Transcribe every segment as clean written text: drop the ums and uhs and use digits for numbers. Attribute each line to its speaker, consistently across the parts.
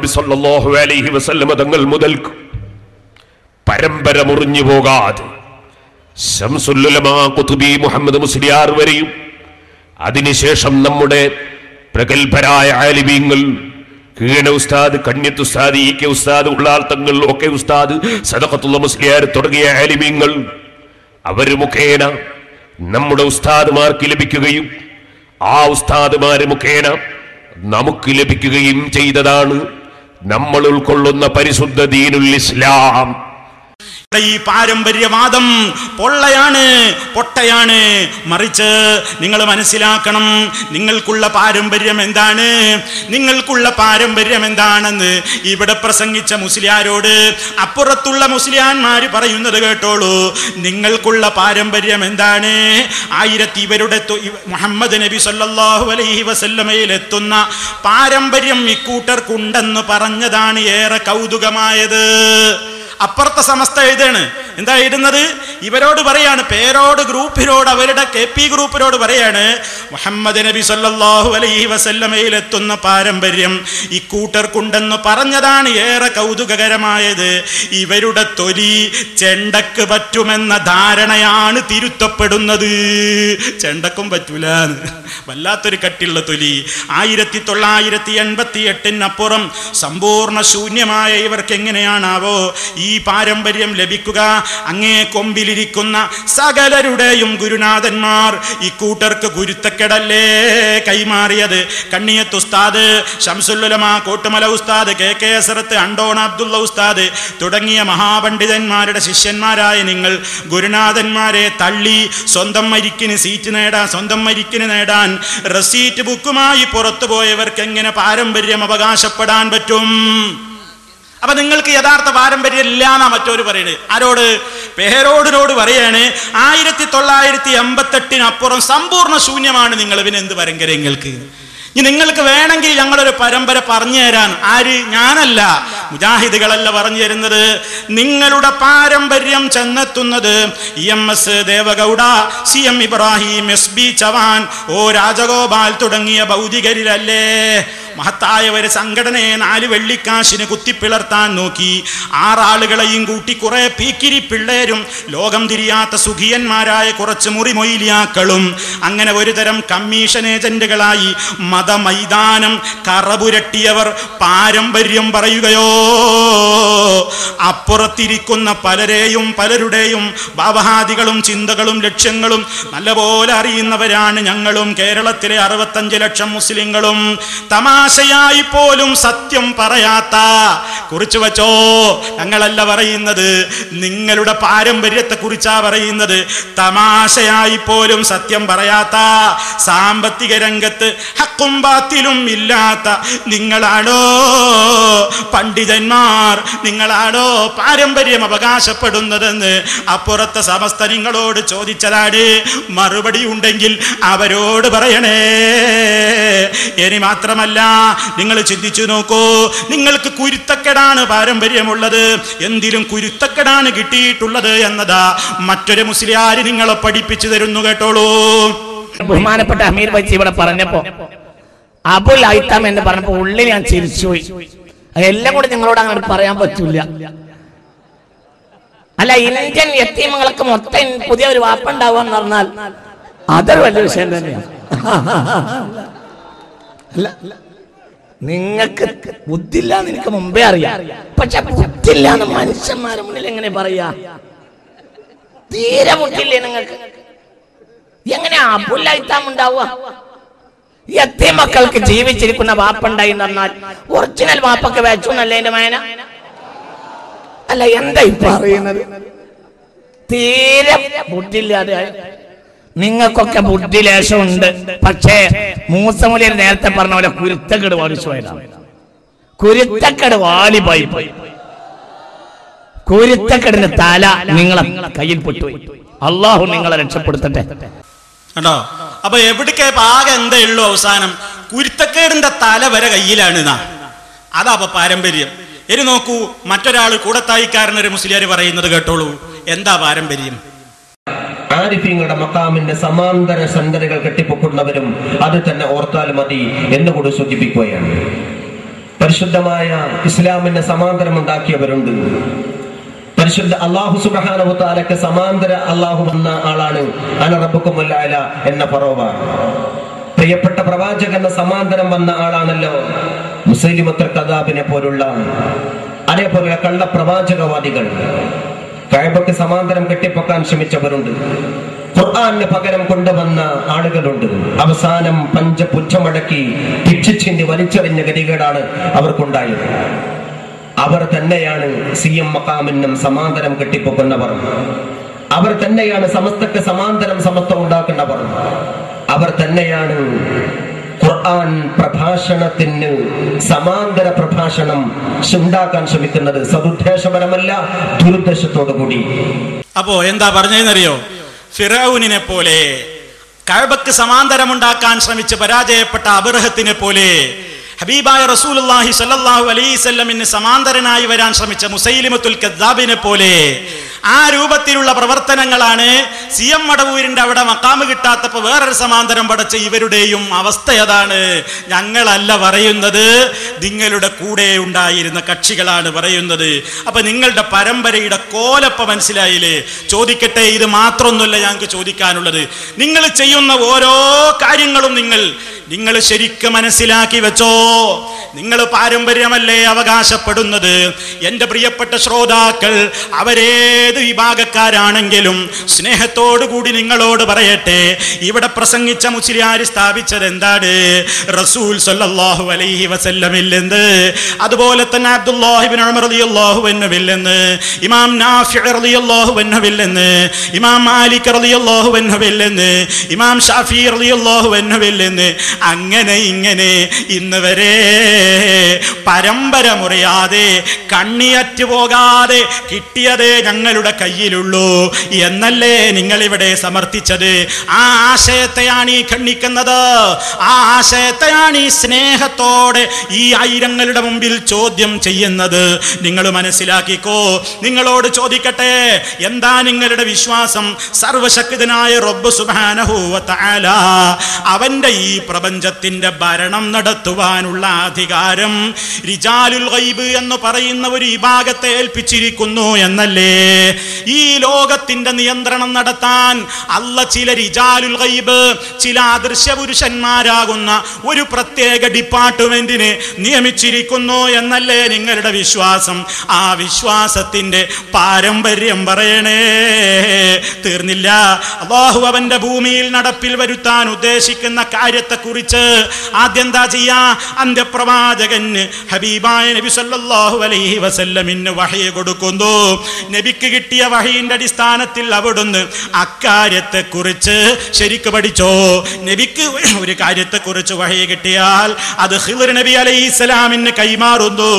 Speaker 1: സല്ലല്ലാഹു അലൈഹി വസല്ലം തങ്ങൾ മുതൽ പരമ്പര മുറിഞ്ഞു പോകാതെ ശംസുൽ ഉലമാ ഖുതുബി മുഹമ്മദ് മുസ്ലിയാർ വരെയും അതിനുശേഷം നമ്മുടെ പ്രഗൽഭരായ ആലിമീങ്ങൾ കീഴ ഉസ്താദ്, കണ്യത്ത് ഉസ്താദ്, ഇ കെ ഉസ്താദ്, ഉള്ളാൾ തങ്ങൾ, ഒക്കെ ഉസ്താദ്, സദഖത്തുള്ള മുസ്ലിയാർ തുടങ്ങിയ ആലിമീങ്ങൾ അവർ മുഖേന നമ്മുടെ ഉസ്താദുമാർക്ക് ലഭിക്കുകയും ആ ഉസ്താദുമാര് മുഖേന നമുക്ക് ലഭിക്കുകയും ചെയ്തതാണ് നമ്മൾ ഉൾക്കൊള്ളുന്ന പരിശുദ്ധ ദീനുൽ ഇസ്ലാം.
Speaker 2: ഈ പാരമ്പര്യവാദം പൊള്ളയാണ്, പൊട്ടയാണ്. മറിച്ച് നിങ്ങൾ മനസ്സിലാക്കണം, നിങ്ങൾക്കുള്ള പാരമ്പര്യം എന്താണ്, നിങ്ങൾക്കുള്ള പാരമ്പര്യം എന്താണെന്ന് ഇവിടെ പ്രസംഗിച്ച മുസ്ലിയാരോട് അപ്പുറത്തുള്ള മുസ്ലിയാന്മാര് പറയുന്നത് കേട്ടോളൂ. നിങ്ങൾക്കുള്ള പാരമ്പര്യം എന്താണ്? ഇവരുടെ മുഹമ്മദ് നബി സല്ലല്ലാഹു അലൈഹി വസല്ലമയിൽ എത്തുന്ന പാരമ്പര്യം ഇക്കൂട്ടർക്കുണ്ടെന്ന് പറഞ്ഞതാണ് ഏറെ കൗതുകമായത്. അപ്പുറത്തെ സമസ്ത എഴുതാണ്. എന്താ എഴുതുന്നത്? ഇവരോട് പറയാണ്, പേരോട് ഗ്രൂപ്പിനോട്, അവരുടെ KP ഗ്രൂപ്പിനോട് പറയാണ്, മുഹമ്മദ് നബി സല്ലല്ലാഹു അലൈഹി വസല്ലമയിൽ എത്തുന്ന പാരമ്പര്യം ഇക്കൂട്ടർക്കുണ്ടെന്ന് പറഞ്ഞതാണ് ഏറെ കൗതുകകരമായത്. ഇവരുടെ തൊലി ചെണ്ടക്ക് പറ്റുമെന്ന ധാരണയാണ് തിരുത്തപ്പെടുന്നത്. ചെണ്ടക്കും പറ്റൂല, വല്ലാത്തൊരു കട്ടിയുള്ള തൊലി. 1988 സമ്പൂർണ്ണ ശൂന്യമായ ഇവർക്ക് എങ്ങനെയാണാവോ ഈ പാരമ്പര്യം ലഭിക്കുക? അങ്ങേ കൊമ്പിലിരിക്കുന്ന സകലരുടെയും ഗുരുനാഥന്മാർ ഇക്കൂട്ടർക്ക് ഗുരുത്തക്കെടല്ലേ കൈമാറിയത്. കണ്ണിയത്ത് ഉസ്താദ്, ശംസുൽ ഉലമാ കോട്ടുമല ഉസ്താദ്, KK അസറത്ത്, അണ്ടോണ അബ്ദുള്ള ഉസ്താദ് തുടങ്ങിയ മഹാപണ്ഡിതന്മാരുടെ ശിഷ്യന്മാരായ നിങ്ങൾ ഗുരുനാഥന്മാരെ തള്ളി സ്വന്തം മരിക്കിന് നേടാൻ റസീറ്റ് ബുക്കുമായി പുറത്തു പോയവർക്ക് എങ്ങനെ പാരമ്പര്യം അവകാശപ്പെടാൻ പറ്റും? അപ്പൊ നിങ്ങൾക്ക് യഥാർത്ഥ പാരമ്പര്യം ഇല്ല എന്നാ മറ്റൊരു പറയുന്നത്. ആരോട്? പേരോടിനോട് പറയാണ്. 1988 സമ്പൂർണ്ണ ശൂന്യമാണ് നിങ്ങൾ. പിന്നെ എന്ത് പരമ്പര നിങ്ങൾക്ക്? നിങ്ങൾക്ക് വേണമെങ്കിൽ ഞങ്ങളൊരു പരമ്പര പറഞ്ഞു തരാൻ. ആര്? ഞാനല്ല, മുജാഹിദുകളല്ല പറഞ്ഞു തരുന്നത്. നിങ്ങളുടെ പാരമ്പര്യം ചെന്നെത്തുന്നത് EMS Deve Gowda, CM Ibrahim, SB Chavan, O Rajagopal തുടങ്ങിയ ഭൗതികരിലല്ലേ? മഹത്തായ ഒരു സംഘടനയെ 4 വെള്ളിക്കാശിന് കുത്തിപ്പിളർത്താൻ നോക്കി 6 ആളുകളെയും കൂട്ടി കുറെ പീക്കിരി പിള്ളേരും ലോകം തിരിയാത്ത സുഖിയന്മാരായ കുറച്ച് മുറിമൊയിലിയാക്കളും അങ്ങനെ ഒരു തരം കമ്മീഷൻ ഏജന്റുകളായി മതമൈതാനം കറപുരട്ടിയവർ പാരമ്പര്യം പറയുകയോ? അപ്പുറത്തിരിക്കുന്ന പലരുടെയും ഭാവഹാദികളും ചിന്തകളും ലക്ഷ്യങ്ങളും നല്ലപോലെ അറിയുന്നവരാണ് ഞങ്ങളും കേരളത്തിലെ 65 ലക്ഷം മുസ്ലിങ്ങളും. തമാശയായി പോലും സത്യം പറയാത്ത, കുറിച്ചു വച്ചോ, ഞങ്ങളല്ല പറയുന്നത്, നിങ്ങളുടെ പാരമ്പര്യത്തെ കുറിച്ചാ പറയുന്നത്. തമാശയായി പോലും സത്യം പറയാത്ത, സാമ്പത്തിക രംഗത്ത് ഹക്കും ബാത്തിലും ഇല്ലാത്ത നിങ്ങളാണോ പണ്ഡിതന്മാർ? നിങ്ങളാണോ പാരമ്പര്യം അവകാശപ്പെടുന്നതെന്ന് അപ്പുറത്തെ സമസ്ത നിങ്ങളോട് ചോദിച്ചതാണ്. മറുപടി ഉണ്ടെങ്കിൽ അവരോട് പറയണേ. ഇനി മാത്രമല്ല, നിങ്ങൾ ചിന്തിച്ചു നോക്കൂ, നിങ്ങൾക്ക് കുരുത്തക്കെടാണ് പാരമ്പര്യമുള്ളത്, എന്തിലും കുരുത്തക്കെടാണ് കിട്ടിയിട്ടുള്ളത് എന്നതാ മറ്റൊരു മുസ്ലിയാര് നിങ്ങളെ പഠിപ്പിച്ചു തരുന്നു. കേട്ടോളൂ.
Speaker 3: ബഹുമാനപ്പെട്ട അമീർ ബൈച്ചി ഇവിടെ പറഞ്ഞപ്പോ അബുൽ ഐത്താം എന്ന് പറഞ്ഞപ്പോ ഉള്ളിൽ ഞാൻ ചിരിച്ചുപോയി. എല്ലാം കൂടി നിങ്ങളോട് അങ്ങനെ പറയാൻ പറ്റൂല. അല്ല, ഇന്ത്യൻ യത്തീമങ്ങൾക്ക് മൊത്തം പുതിയ ഒരു വാപ്പുണ്ടാവുക എന്ന് പറഞ്ഞാൽ അതൊരു വലിയ വിഷയം തന്നെയാണ്. അല്ല, നിങ്ങൾക്ക് ബുദ്ധില്ല എന്ന് എനിക്ക് മുമ്പേ അറിയാം. പക്ഷെ ബുദ്ധില്ല എന്ന് മനുഷ്യന്മാരുടെ മുന്നിൽ എങ്ങനെ പറയാ? തീരെ ബുദ്ധിയില്ലേ നിങ്ങൾക്ക്? എങ്ങനെ അബുല്ലൈത്താം ഉണ്ടാവുക? യത്തീം മക്കൾക്ക് ജീവിച്ചിരിക്കുന്ന വാപ്പുണ്ടായി എന്ന് പറഞ്ഞാൽ ഒറിജിനൽ വാപ്പൊക്കെ വെച്ചു എന്നല്ലേ എന്റെ മേന? അല്ല, എന്താ പറയുന്നത്? തീരെ ബുദ്ധിയില്ലാതെ. നിങ്ങൾക്കൊക്കെ ബുദ്ധി ലേശമുണ്ട്. പക്ഷേ മൂസമുലിയർ നേരത്തെ പറഞ്ഞ പോലെ കുരുത്തക്കേട് വാലിച്ചു പോയതാണ്. കുരുത്തക്കേട് വാലിബായി പോയി. കുരുത്തക്കേടിന്റെ തല നിങ്ങളെ കയ്യിൽ പെട്ടുപോയി. അള്ളാഹു നിങ്ങളെ രക്ഷപ്പെടുത്തട്ടെ.
Speaker 2: കേട്ടോ? അപ്പൊ എവിടേക്ക് ആകെ എന്തേ ഉള്ളൂ? അവസാനം കുരുത്തക്കേടിന്റെ തല വരെ കയ്യിലാണ്. അതാ അപ്പൊ പാരമ്പര്യം. ഇനി നോക്കൂ, മറ്റൊരാൾ കൂടത്തായിക്കാരനൊരു മുസ്ലിയാർ പറയുന്നത് കേട്ടോളൂ. എന്താ പാരമ്പര്യം?
Speaker 4: ആരിഫീങ്ങളുടെ മക്കാമിന്റെ സമാന്തര സന്ധനകൾ കെട്ടിപ്പൊക്കുന്നവരും അത് തന്നെ ഓർത്താൽ മതി എന്നുകൂടി സൂചിപ്പിക്കുകയാണ്. പരിശുദ്ധമായ ഇസ്ലാമിന് സമാന്തരമുണ്ടാക്കിയവരുണ്ട്. പരിശുദ്ധ അല്ലാഹു സുബ്ഹാനഹു വ തആലക്ക് സമാന്തര അല്ലാഹു വന്ന ആളാണ് അന റബ്ബുക്കുമുൽ അഅല എന്ന ഫറോവ. പ്രിയപ്പെട്ട പ്രവാചകന് സമാന്തരം വന്ന ആളാണല്ലോ മുസൈലിമത്തുൽ കദ്ദാബിനെ പോലുള്ള അതേപോലെ കള്ള പ്രവാചകവാദികൾ. കഅബക്ക് സമാന്തരം കെട്ടിപ്പൊക്കാൻ ശ്രമിച്ചവരുണ്ട്. ഖുർആന് പകരം കൊണ്ടുവന്ന ആളുകളുണ്ട്. അവസാനം പഞ്ചപുച്ഛമടക്കി പിച്ചിച്ചിന്തി വലിച്ചെറിഞ്ഞ ഗതികേടാണ് അവർക്കുണ്ടായത്. അവർ തന്നെയാണ് CM മഖാമിനും സമാന്തരം കെട്ടിപ്പൊക്കുന്നവർ. അവർ തന്നെയാണ് സമസ്തക്ക് സമാന്തരം സമത്വം ഉണ്ടാക്കുന്നവർ. അവർ തന്നെയാണ് ഖുർആൻ പ്രഭാഷണത്തിന് സമാന്തര പ്രഭാഷണം ഉണ്ടാക്കാൻ ശ്രമിക്കുന്നത്. സദുദ്ദേശപരമല്ല, ദുരുദ്ദേശത്തോടു കൂടി.
Speaker 2: അപ്പോ എന്താ പറഞ്ഞതെന്നറിയോ? ഫിറഔനിനെ പോലെ, കഅബക്ക് സമാന്തരമുണ്ടാക്കാൻ ശ്രമിച്ച് പരാജയപ്പെട്ട അബ്റഹത്തിനെ പോലെ, ഹബീബായ റസൂലുള്ളാഹി സ്വല്ലല്ലാഹു അലൈഹി വസല്ലമിന് സമാന്തരനായി വരാൻ ശ്രമിച്ച മുസൈലിമത്തുൽ കദ്ദാബിനെ പോലെ ആ രൂപത്തിലുള്ള പ്രവർത്തനങ്ങളാണ് CM മടവൂരിന്റെ അവിടെ മക്കാമ് കിട്ടാത്തപ്പോൾ വേറൊരു സമാന്തരം പടച്ച ഇവരുടെയും അവസ്ഥ അതാണ്. ഞങ്ങളല്ല പറയുന്നത്, നിങ്ങളുടെ കൂടെ ഉണ്ടായിരുന്ന കക്ഷികളാണ് പറയുന്നത്. അപ്പൊ നിങ്ങളുടെ പരമ്പരയുടെ കോലപ്പ മനസ്സിലായില്ലേ? ചോദിക്കട്ടെ, ഇത് മാത്രമൊന്നുമല്ല ഞങ്ങൾക്ക് ചോദിക്കാനുള്ളത്. നിങ്ങൾ ചെയ്യുന്ന ഓരോ കാര്യങ്ങളും നിങ്ങൾ ശരിക്കും മനസ്സിലാക്കി വെച്ചോ. നിങ്ങൾ പാരമ്പര്യമല്ലേ അവകാശപ്പെടുന്നത്? എന്റെ പ്രിയപ്പെട്ട ശ്രോതാക്കൾ, അവരേത് വിഭാഗക്കാരാണെങ്കിലും സ്നേഹത്തോടുകൂടി നിങ്ങളോട് പറയട്ടെ, ഇവിടെ പ്രസംഗിച്ച മുസ്ലിയാർ സ്ഥാപിച്ചത് എന്താണ്? റസൂൽ സ്വല്ലല്ലാഹു അലൈഹി വസല്ലമിൽ നിന്ന്, അതുപോലെ തന്നെ അബ്ദുല്ലാഹി ഇബ്നു ഉമർ റളിയല്ലാഹു അൻഹുവിൽ നിന്ന്, ഇമാം നാഫിഉ റളിയല്ലാഹു അൻഹുവിൽ നിന്ന്, ഇമാം മാലിക് റളിയല്ലാഹു അൻഹുവിൽ നിന്ന്, ഇമാം ഷാഫി റളിയല്ലാഹു അൻഹുവിൽ നിന്ന്, അങ്ങനെ ഇങ്ങനെ ഇന്ന് വരെ പരമ്പര മുറിയാതെ കണ്ണിയറ്റ് പോകാതെ കിട്ടിയതേ ഞങ്ങളുടെ കയ്യിലുള്ളൂ എന്നല്ലേ നിങ്ങൾ ഇവിടെ സമർത്ഥിച്ചത്? ആ ആശയത്തെയാണ് ഈ ഖണ്ഡിക്കുന്നത്. ആ ആശയത്തെയാണ് ഈ സ്നേഹത്തോടെ ഈ ആയിരങ്ങളുടെ മുമ്പിൽ ചോദ്യം ചെയ്യുന്നത്. നിങ്ങൾ മനസ്സിലാക്കിക്കോ. നിങ്ങളോട് ചോദിക്കട്ടെ, എന്താ നിങ്ങളുടെ വിശ്വാസം? സർവശക്തനായ റബ്ബ് സുബ്ഹാനഹു വ തആല അവന്റെ ഈ പ്രപഞ്ചത്തിന്റെ ഭരണം നടത്തുവാനുള്ള അധികാരം റിജാലുൽ ഗൈബ് എന്ന് പറയുന്ന ഒരു വിഭാഗത്തെ ഏൽപ്പിച്ചിരിക്കുന്നു എന്നല്ലേ? ഈ ലോകത്തിന്റെ നിയന്ത്രണം നടത്താൻ അല്ല ചില റിജാലുൽ ഗൈബ്, ചില അദൃശ്യ പുരുഷന്മാരാകുന്ന ഒരു പ്രത്യേക ഡിപ്പാർട്ട്മെന്റിനെ നിയമിച്ചിരിക്കുന്നു എന്നല്ലേ നിങ്ങളുടെ വിശ്വാസം? ആ വിശ്വാസത്തിന്റെ പാരമ്പര്യം പറയണേ. തീർന്നില്ല. അല്ലാഹു അവന്റെ ഭൂമിയിൽ നടപ്പിൽ വരുത്താൻ ഉദ്ദേശിക്കുന്ന കാര്യത്തെക്കുറിച്ച് ആദ്യം എന്താ ചെയ്യാ? അന്ത്യപ്രവാചകന് ഹബീബായ നബി സല്ലല്ലാഹു അലൈഹി വസല്ലമിന് വഹി കൊടുക്കുന്നു. നബിക്ക് കിട്ടിയ വഹിയുടെ അടിസ്ഥാനത്തിൽ അവിടുന്ന് അക്കാര്യത്തെക്കുറിച്ച് ശരിക്ക് പഠിച്ചോ. നബിക്ക് ഒരു കാര്യത്തെക്കുറിച്ച് വഹി കിട്ടിയാൽ അത് ഖിളിർ നബി അലൈഹിസ്സലാമിന് കൈമാറുന്നു.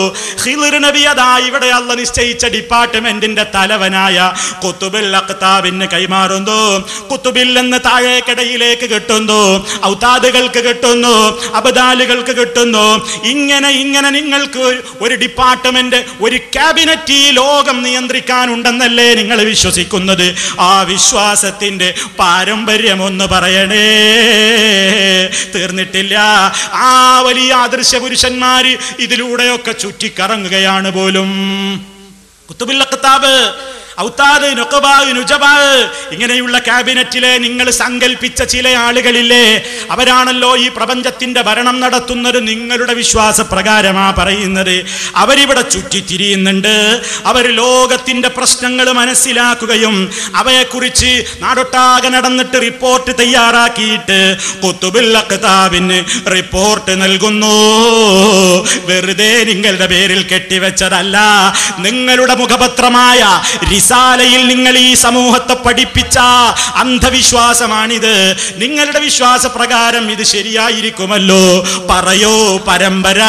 Speaker 2: ഖിളിർ നബി അതാ ഇവിടെ അല്ല നിശ്ചയിച്ച ഡിപ്പാർട്ട്മെന്റിന്റെ തലവനായ ഖുതുബുൽ അഖ്താബിന് കൈമാറുന്നു. ഖുതുബിൽ നിന്ന് താഴേക്കിടയിലേക്ക് കിട്ടുന്നു, ഔതാദുകൾക്ക് കിട്ടുന്നു, അബദാലുകൾക്ക് കിട്ടുന്നു. ഇങ്ങനെ നിങ്ങൾക്ക് ഒരു ഡിപ്പാർട്ട്മെന്റ്, ഒരു ക്യാബിനറ്റ് ഈ ലോകം നിയന്ത്രിക്കാനുണ്ടെന്നല്ലേ നിങ്ങൾ വിശ്വസിക്കുന്നത്? ആ വിശ്വാസത്തിന്റെ പാരമ്പര്യം ഒന്ന് പറയണേ. തീർന്നിട്ടില്ല. ആ വലിയ അദൃശ്യ പുരുഷന്മാര് ഇതിലൂടെയൊക്കെ ചുറ്റിക്കറങ്ങുകയാണ് പോലും. ഖുതുബുൽ അഖ്താബ്, ഔതാദ്, നുഖബാ, നുജബാ, ഇങ്ങനെയുള്ള ക്യാബിനറ്റിലെ നിങ്ങൾ സങ്കല്പിച്ച ചില ആളുകളില്ലേ, അവരാണല്ലോ ഈ പ്രപഞ്ചത്തിന്റെ ഭരണം നടത്തുന്നത്. നിങ്ങളുടെ വിശ്വാസ പ്രകാരമാ പറയുന്നത്. അവരിവിടെ ചുറ്റിത്തിരിയുന്നുണ്ട്. അവർ ലോകത്തിന്റെ പ്രശ്നങ്ങൾ മനസ്സിലാക്കുകയും അവയെക്കുറിച്ച് നാടൊട്ടാകെ നടന്നിട്ട് റിപ്പോർട്ട് തയ്യാറാക്കിയിട്ട് ഖുതുബുൽ അഖ്താബിന് റിപ്പോർട്ട് നൽകുന്നു. വെറുതെ നിങ്ങളുടെ പേരിൽ കെട്ടിവെച്ചതല്ല. നിങ്ങളുടെ മുഖപത്രമായ റിസാലയിൽ നിങ്ങൾ ഈ സമൂഹത്തെ പഠിപ്പിച്ച അന്ധവിശ്വാസമാണിത്. നിങ്ങളുടെ വിശ്വാസ പ്രകാരം ഇത് ശരിയായിരിക്കുമല്ലോ. പറയോ, പരമ്പര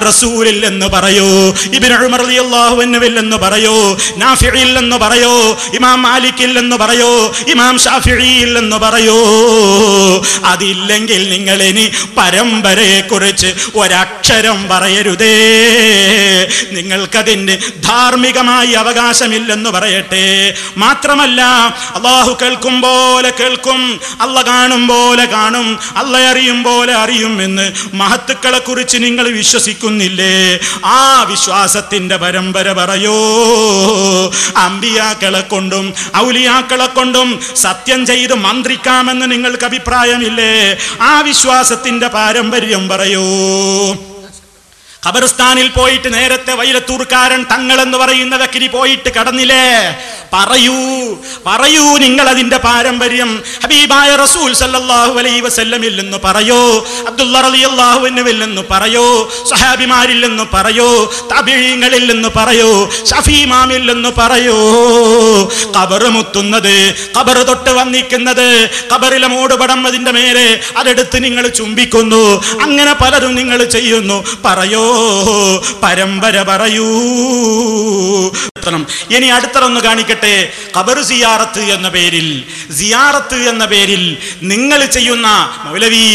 Speaker 2: റസൂലിൽ എന്ന് പറയോ, ഇബ്നു ഉമർ റളിയല്ലാഹു അൻഹുവിൽ എന്ന് പറയോ, നാഫിഇൽ എന്ന് പറയോ, ഇമാം മാലിക്കിൽ എന്ന് പറയോ, ഇമാം ഷാഫിഈൽ എന്ന് പറയോ. അതില്ലെങ്കിൽ നിങ്ങൾ ഇനി പരമ്പരയെ കുറിച്ച് ഒരക്ഷരം പറയരുതേ. നിങ്ങൾക്കതിന് ധാർമ്മികമായി അവകാശമില്ലെന്ന് പറയട്ടെ. മാത്രമല്ല അള്ളാഹു കേൾക്കും പോലെ കേൾക്കും, അല്ല കാണും പോലെ കാണും, അല്ല അറിയും പോലെ അറിയും എന്ന് മഹത്തുക്കളെ കുറിച്ച് നിങ്ങൾ വിശ്വസിക്കുന്നില്ലേ? ആ വിശ്വാസത്തിന്റെ പരമ്പര പറയോ? അമ്പിയാക്കളെ കൊണ്ടും ഔലിയാക്കളെ കൊണ്ടും സത്യം ചെയ്ത് മന്ത്രിക്കാമെന്ന് നിങ്ങൾക്ക് അഭിപ്രായമില്ലേ? ആ വിശ്വാസത്തിന്റെ പാരമ്പര്യം പറയൂ. ഖബർസ്ഥാനിൽ പോയിട്ട് നേരത്തെ വൈലത്തൂർക്കാരൻ തങ്ങൾ എന്ന് പറയുന്ന വ്യക്തി പോയിട്ട് കടന്നില്ലേ? പറയൂ നിങ്ങൾ അതിന്റെ പാരമ്പര്യം ഹബീബായ റസൂൽ സല്ലല്ലാഹു അലൈഹി വസല്ലമിൽ നിന്ന് പറയോ, അബ്ദുള്ള റളിയല്ലാഹു അൻഹുവിൽ നിന്ന് പറയോ, സ്വഹാബിമാരിൽ നിന്ന് പറയോ, തബീഈങ്ങളിൽ നിന്ന് പറയോ, ശഫീ ഇമാമിൽ നിന്ന് പറയോ. ഖബർ മുത്തുന്നത്, ഖബർ തൊട്ട് വന്നിക്കുന്നത്, ഖബറിലെ മൂടുപടം അതിന്റെ മേലെ അതെടുത്ത് നിങ്ങൾ ചുംബിക്കുന്നു, അങ്ങനെ പലതും നിങ്ങൾ ചെയ്യുന്നു. പറയോ, പരമ്പര പറയൂ. ഇനി അടുത്തൊന്ന് കാണിക്കട്ടെ. ഖബർ സിയാറത്ത് എന്ന പേരിൽ നിങ്ങൾ ചെയ്യുന്ന മൗലവി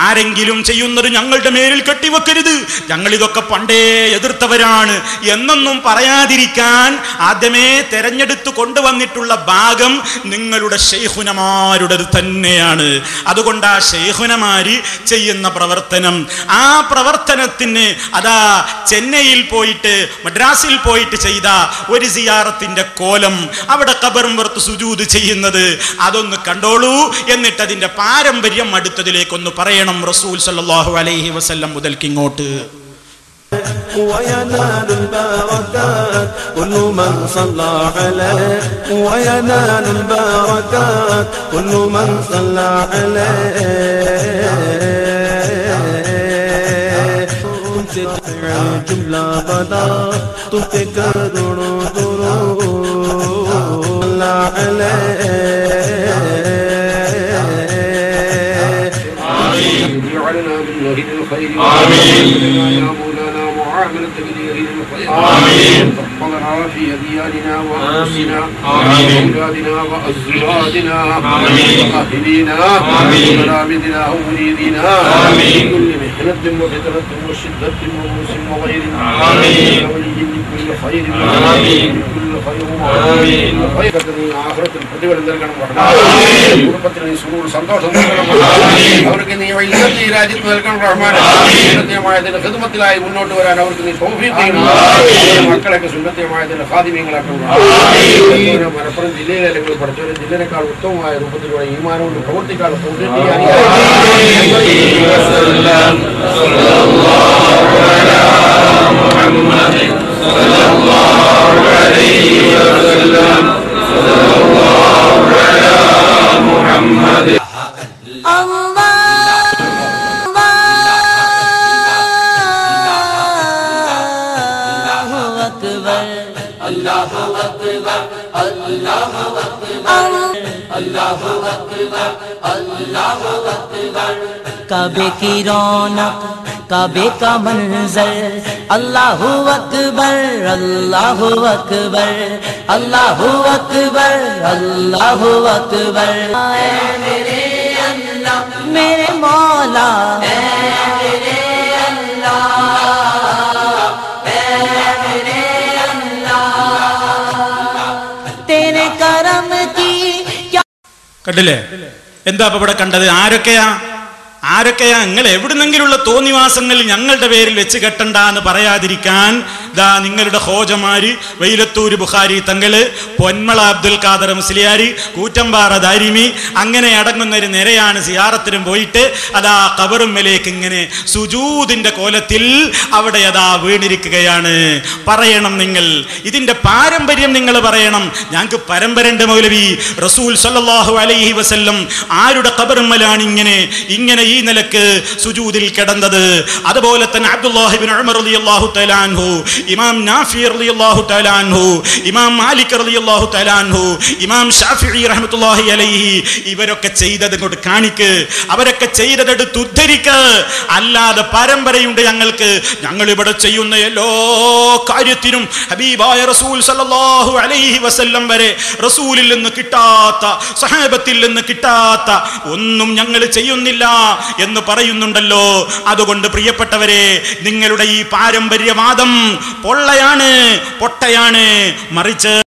Speaker 2: ആരെങ്കിലും ചെയ്യുന്നത് ഞങ്ങളുടെ മേലിൽ കെട്ടിവെക്കരുത്, ഞങ്ങൾ ഇതൊക്കെ പണ്ടേ എതിർത്തവരാണ് എന്നൊന്നും പറയാതിരിക്കാൻ ആദ്യമേ തെരഞ്ഞെടുത്ത് കൊണ്ടുവന്നിട്ടുള്ള ഭാഗം നിങ്ങളുടെ ശൈഖുനമാരുടേത് തന്നെയാണ്. അതുകൊണ്ട് ആ ശൈഖുനമാര് ചെയ്യുന്ന പ്രവർത്തനം, ആ പ്രവർത്തനത്തിന് അതാ ചെന്നൈയിൽ പോയിട്ട് മദ്രാസിൽ പോയിട്ട് ചെയ്ത ഒരു സിയാറത്തിന്റെ കോലം, അവിടെ ഖബറും പുറത്ത് സുജൂദ് ചെയ്യുന്നത്, അതൊന്ന് കണ്ടോളൂ. എന്നിട്ട് അതിന്റെ പാരമ്പര്യം അടുത്തതിലേക്കൊന്ന് പറയണം. റസൂൽ സല്ലല്ലാഹു അലൈഹി വസല്ലം മുതൽക്ക് ഇങ്ങോട്ട്
Speaker 5: وينال البركات كل من صلى عليه وينال البركات كل من صلى عليه جملة بدا تذكرون صلى عليه
Speaker 6: آمين جعلنا من وهد الخير آمين يا مولانا معاملة باليد الخير آمين تحفظنا في أدياننا وأنفسنا وأولادنا وأزواجنا وأهلينا وملامذنا ومريدنا من كل محنة وفتنة وشدة وموس وغير آمين ولي لكل خير آمين لكل خير آمين وخير آخرة الفتوى لندركنا آمين قربتنا سرور سندوش അവർക്ക് നീ വൈദ്യുതി രാജ്യത്ത് നൽകണം റഹ്മാൻ. സുന്നത്യമായതിന്റെ ഖിദ്മത്തിലായി മുന്നോട്ട് വരാൻ അവർക്ക് നീ തൗഫീഖ് ചെയ്യണം. മക്കളൊക്കെ സുന്നത്യമായതിന്റെ ഖാദിമീങ്ങളാക്കണം. മലപ്പുറം ജില്ലയിലെ അല്ലെങ്കിൽ പഠിച്ചവരെ ജില്ലയിലേക്കാൾ ഉത്തമമായ രൂപത്തിലൂടെ ഈമാനോട് പ്രവർത്തിക്കാൻ തൗഫീഖ് ചെയ്യാൻ
Speaker 7: काबे की रौनक, काबे का मंजर, अल्लाहु अकबर अल्लाहु अकबर अल्लाहु अकबर अल्लाहु अकबर। मेरे अल्लाह मेरे मौला मेरे अल्लाह मेरे अल्लाह तेरे करम की क्या।
Speaker 2: കണ്ടില്ലേ എന്താ ഇപ്പൊ ഇവിടെ കണ്ടത്? ആരൊക്കെയാ നിങ്ങൾ എവിടുന്നെങ്കിലുള്ള തോന്നിവാസങ്ങൾ ഞങ്ങളുടെ പേരിൽ വെച്ച് കെട്ടണ്ട എന്ന് പറയാതിരിക്കാൻ ദാ നിങ്ങളുടെ ഹോജമാര് വൈലത്തൂര് ബുഖാരി തങ്ങള്, പൊന്മള അബ്ദുൽ ഖാദർ മുസ്ലിയാരി, കൂറ്റമ്പാറ ദാരിമി, അങ്ങനെ അടങ്ങുന്ന ഒരു നിരയാണ് സിയാറത്തിനും പോയിട്ട് അതാ ഖബറുമ്മലേക്ക് ഇങ്ങനെ സുജൂദിന്റെ കോലത്തിൽ അവിടെ അതാ വീണിരിക്കുകയാണ്. പറയണം നിങ്ങൾ ഇതിന്റെ പാരമ്പര്യം, നിങ്ങൾ പറയണം. ഞങ്ങൾക്ക് പരമ്പരന്റെ മൗലവി റസൂൽ സല്ലല്ലാഹു അലൈഹി വസല്ലം ആരുടെ ഖബറുമ്മലാണ് ഇങ്ങനെ ഈ നിലക്ക് സുജൂദിൽ കിടന്നത്? അതുപോലെ തന്നെ അബ്ദുല്ലാഹി ഇബ്നു ഉമർ റളിയല്ലാഹു തആല അൻഹു, ഇമാം നാഫി റളിയല്ലാഹു തആല അൻഹു, ഇമാം മാലിക് റളിയല്ലാഹു തആല അൻഹു, ഇമാം ഷാഫിഈ റഹ്മത്തുള്ളാഹി അലൈഹി, ഇവരൊക്കെ ചെയ്തത് കൊണ്ട് കാണിക്ക്, അവരൊക്കെ ചെയ്തതെടുത്ത് ഉദ്ധരിക്ക്. അല്ലാതെ പരമ്പരയുണ്ട് ഞങ്ങൾക്ക്, ഞങ്ങൾ ഇവിടെ ചെയ്യുന്ന എല്ലാ കാര്യത്തിനും ഹബീബായ റസൂൽ സല്ലല്ലാഹു അലൈഹി വസല്ലം വരെ റസൂലിൽ നിന്ന് കിട്ടാത്ത, സഹാബത്തിൽ നിന്ന് കിട്ടാത്ത ഒന്നും ഞങ്ങൾ ചെയ്യുന്നില്ല എന്ന് പറയുന്നുണ്ടല്ലോ. അതുകൊണ്ട് പ്രിയപ്പെട്ടവരെ, നിങ്ങളുടെ ഈ പാരമ്പര്യവാദം പൊള്ളയാണ്, പൊട്ടയാണ്. മറിച്ച്